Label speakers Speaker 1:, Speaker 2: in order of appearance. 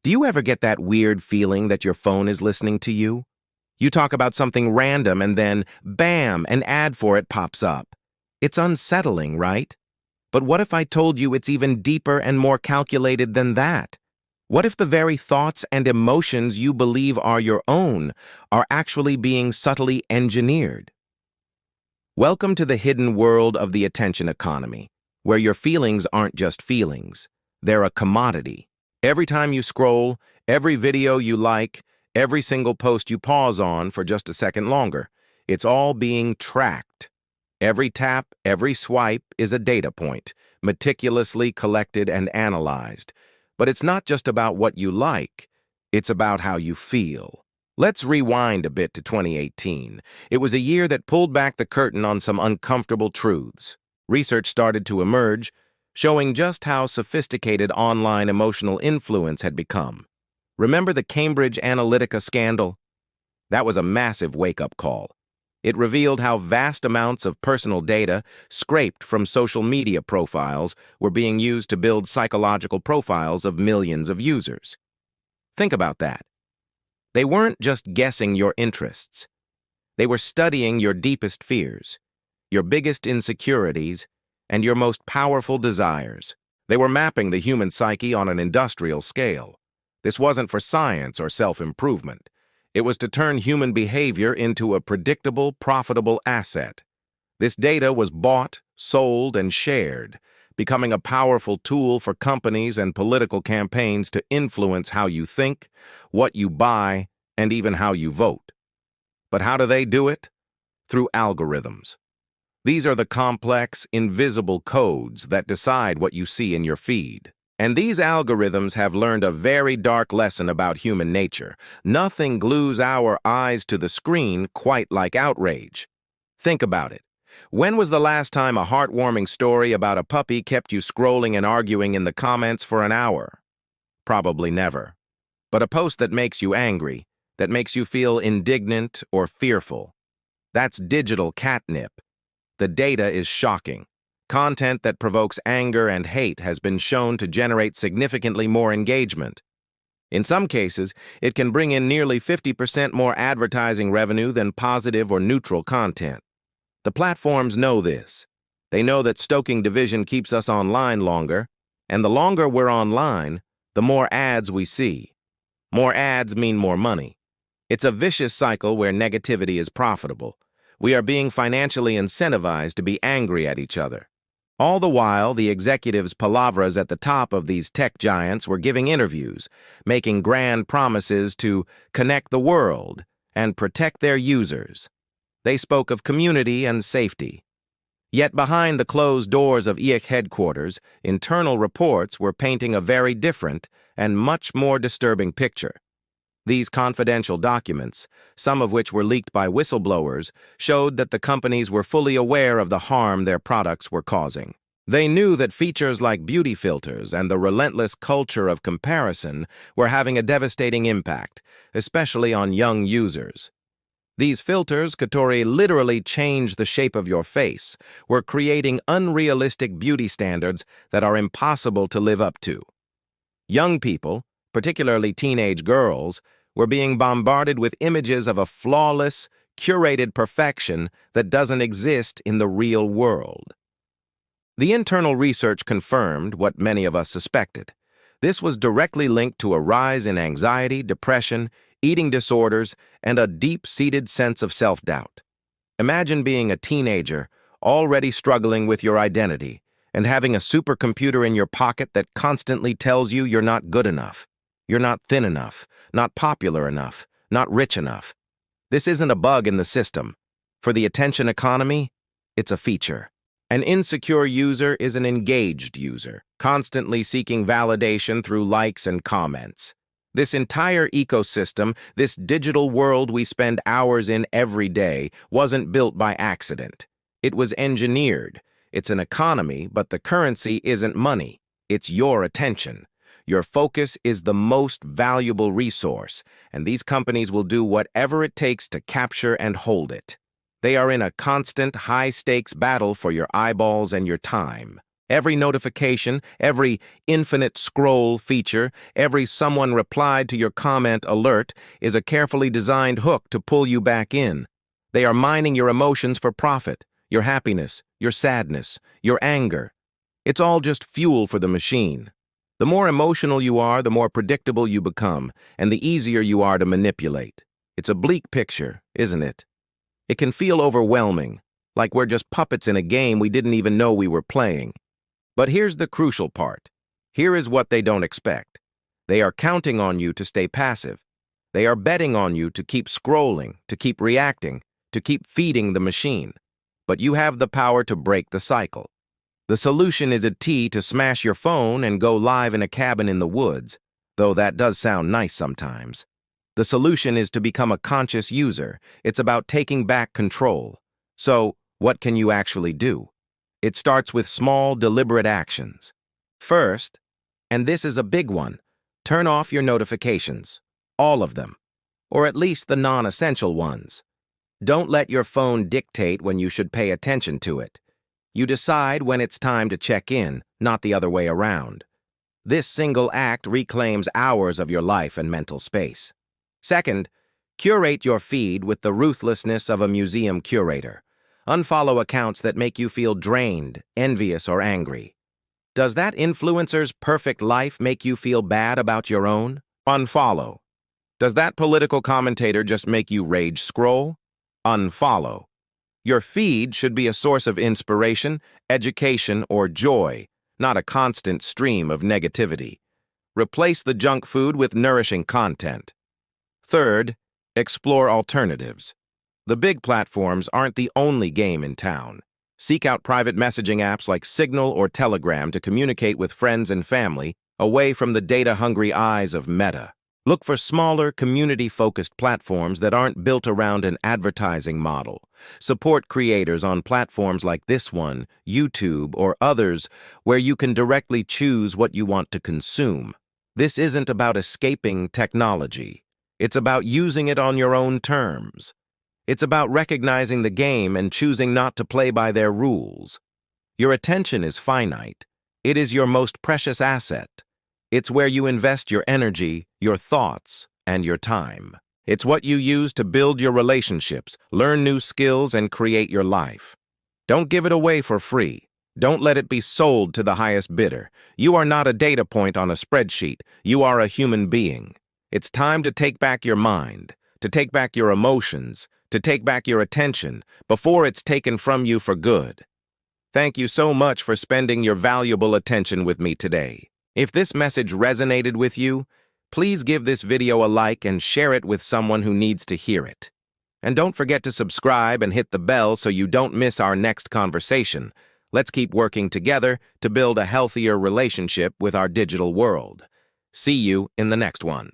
Speaker 1: Do you ever get that weird feeling that your phone is listening to you? You talk about something random and then, bam, an ad for it pops up. It's unsettling, right? But what if I told you it's even deeper and more calculated than that? What if the very thoughts and emotions you believe are your own are actually being subtly engineered? Welcome to the hidden world of the attention economy, where your feelings aren't just feelings. They're a commodity. Every time you scroll, every video you like, every single post you pause on for just a second longer, it's all being tracked. Every tap, every swipe is a data point, meticulously collected and analyzed. But it's not just about what you like, it's about how you feel. Let's rewind a bit to 2018. It was a year that pulled back the curtain on some uncomfortable truths. Research started to emerge, showing just how sophisticated online emotional influence had become. Remember the Cambridge Analytica scandal? That was a massive wake-up call. It revealed how vast amounts of personal data scraped from social media profiles were being used to build psychological profiles of millions of users. Think about that. They weren't just guessing your interests. They were studying your deepest fears, your biggest insecurities, and your most powerful desires. They were mapping the human psyche on an industrial scale. This wasn't for science or self-improvement. It was to turn human behavior into a predictable, profitable asset. This data was bought, sold, and shared, becoming a powerful tool for companies and political campaigns to influence how you think, what you buy, and even how you vote. But how do they do it? Through algorithms. These are the complex, invisible codes that decide what you see in your feed. And these algorithms have learned a very dark lesson about human nature. Nothing glues our eyes to the screen quite like outrage. Think about it. When was the last time a heartwarming story about a puppy kept you scrolling and arguing in the comments for an hour? Probably never. But a post that makes you angry, that makes you feel indignant or fearful, that's digital catnip. The data is shocking. Content that provokes anger and hate has been shown to generate significantly more engagement. In some cases, it can bring in nearly 50% more advertising revenue than positive or neutral content. The platforms know this. They know that stoking division keeps us online longer, and the longer we're online, the more ads we see. More ads mean more money. It's a vicious cycle where negativity is profitable. We are being financially incentivized to be angry at each other. All the while, the executives' palavras at the top of these tech giants were giving interviews, making grand promises to connect the world and protect their users. They spoke of community and safety. Yet behind the closed doors of EIC headquarters, internal reports were painting a very different and much more disturbing picture. These confidential documents, some of which were leaked by whistleblowers, showed that the companies were fully aware of the harm their products were causing. They knew that features like beauty filters and the relentless culture of comparison were having a devastating impact, especially on young users. These filters, Katori, literally change the shape of your face, were creating unrealistic beauty standards that are impossible to live up to. Young people, particularly teenage girls, were being bombarded with images of a flawless, curated perfection that doesn't exist in the real world. The internal research confirmed what many of us suspected. This was directly linked to a rise in anxiety, depression, eating disorders, and a deep-seated sense of self-doubt. Imagine being a teenager, already struggling with your identity, and having a supercomputer in your pocket that constantly tells you you're not good enough. You're not thin enough, not popular enough, not rich enough. This isn't a bug in the system. For the attention economy, it's a feature. An insecure user is an engaged user, constantly seeking validation through likes and comments. This entire ecosystem, this digital world we spend hours in every day, wasn't built by accident. It was engineered. It's an economy, but the currency isn't money. It's your attention. Your focus is the most valuable resource, and these companies will do whatever it takes to capture and hold it. They are in a constant, high-stakes battle for your eyeballs and your time. Every notification, every infinite scroll feature, every someone replied to your comment alert is a carefully designed hook to pull you back in. They are mining your emotions for profit, your happiness, your sadness, your anger. It's all just fuel for the machine. The more emotional you are, the more predictable you become, and the easier you are to manipulate. It's a bleak picture, isn't it? It can feel overwhelming, like we're just puppets in a game we didn't even know we were playing. But here's the crucial part. Here is what they don't expect. They are counting on you to stay passive. They are betting on you to keep scrolling, to keep reacting, to keep feeding the machine. But you have the power to break the cycle. The solution is to smash your phone and go live in a cabin in the woods, though that does sound nice sometimes. The solution is to become a conscious user. It's about taking back control. So, what can you actually do? It starts with small, deliberate actions. First, and this is a big one, turn off your notifications. All of them. Or at least the non-essential ones. Don't let your phone dictate when you should pay attention to it. You decide when it's time to check in, not the other way around. This single act reclaims hours of your life and mental space. Second, curate your feed with the ruthlessness of a museum curator. Unfollow accounts that make you feel drained, envious, or angry. Does that influencer's perfect life make you feel bad about your own? Unfollow. Does that political commentator just make you rage scroll? Unfollow. Your feed should be a source of inspiration, education, or joy, not a constant stream of negativity. Replace the junk food with nourishing content. Third, explore alternatives. The big platforms aren't the only game in town. Seek out private messaging apps like Signal or Telegram to communicate with friends and family away from the data-hungry eyes of Meta. Look for smaller, community-focused platforms that aren't built around an advertising model. Support creators on platforms like this one, YouTube, or others where you can directly choose what you want to consume. This isn't about escaping technology. It's about using it on your own terms. It's about recognizing the game and choosing not to play by their rules. Your attention is finite. It is your most precious asset. It's where you invest your energy, your thoughts, and your time. It's what you use to build your relationships, learn new skills, and create your life. Don't give it away for free. Don't let it be sold to the highest bidder. You are not a data point on a spreadsheet. You are a human being. It's time to take back your mind, to take back your emotions, to take back your attention before it's taken from you for good. Thank you so much for spending your valuable attention with me today. If this message resonated with you, please give this video a like and share it with someone who needs to hear it. And don't forget to subscribe and hit the bell so you don't miss our next conversation. Let's keep working together to build a healthier relationship with our digital world. See you in the next one.